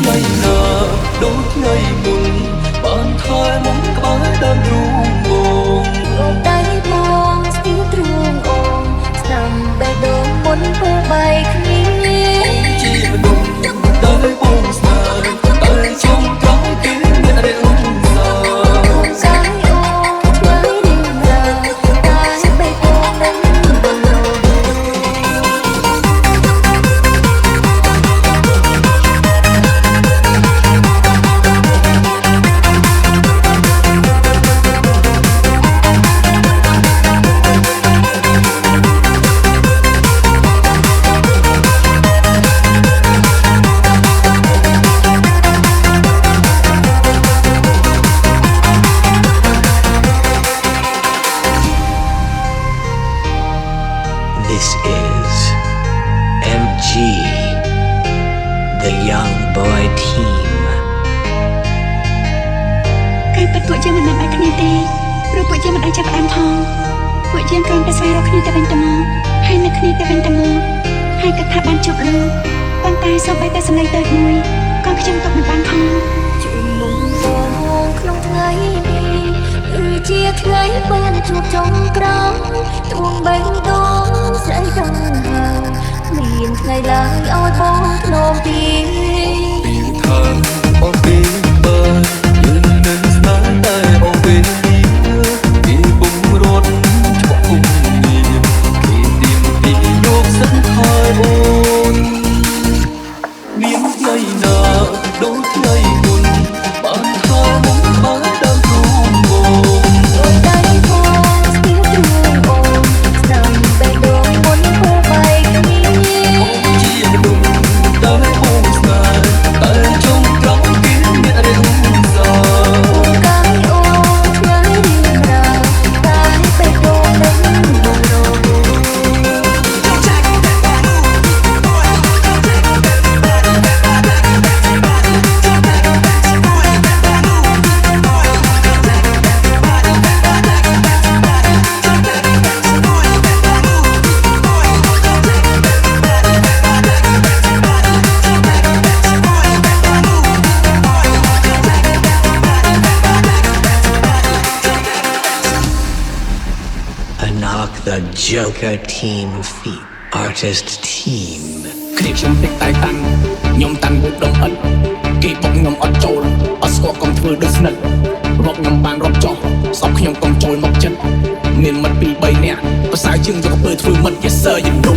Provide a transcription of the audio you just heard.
ngày nào đốt ngày buồn bàn thai muốn cái đơn ru buồn đáy buông tiếng truông ồn nằm bề đôi muốn cô bay kia chỉ mà đụng tới buồn dài tới trong trái tim người ta để ung giờ cái ôm với đêm giờ ta bay buông đến bờ This is MG, the Young Boy Team. គេពិតពួកយើងមិនបានបែកគ្នាទេព្រោះពួកយើងមិនអាចចាប់ផ្ដើមផងពួកយើងគ្រាន់តែស្វែងរកគ្នាទៅវិញទៅមកហើយនៅគ្នាទៅវិញទៅមកហើយគិតថាបានជប់លូប៉ុន្តែសូម្បីតែសម្លេងដូចមួយក៏ខ្ញុំទុកមិនបានផងជួយមុំហងក្នុងថ្ងៃនេះគឺជាថ្ងៃបានជួបចុងក្រោយទួងបេះដូងស្អីដឹងហើយមានថ្ងៃឡើយឲ្យបងធ្នមទី ពីថាអូពីបើយើងនឹងស្នេហ៍តែអូពេលនេះពីពុំរត់ឈប់គុំនេះពីទីពីយកសិនថយអូនមានថ្ងៃណាដូចថ្ងៃមុនបានថាមុនបានដើមទូមក đáy buông tiếng truông ồn nằm bề đôi muốn cô bay kia ជាមនុស្សដែលបងស្នេហ៍តែចង់ក្រោយគេមានអរិយស cái ôm với đêm giờ ta bay buông đến bờ Knock the Joker Team feat. Artist Team. គ្នាខ្ញុំតិចតែតាំងខ្ញុំតាំងមុខដងឥតគេបុកខ្ញុំអត់ចូលអត់ស្គាល់កុំធ្វើដូចស្និទ្ធរកខ្ញុំបានរកចោះស្អប់ខ្ញុំកុំចូលមកចិត្តមានមិត្ត2 3នាក់ប្រសើរជាងយកទៅធ្វើមិត្ត Yes sir you know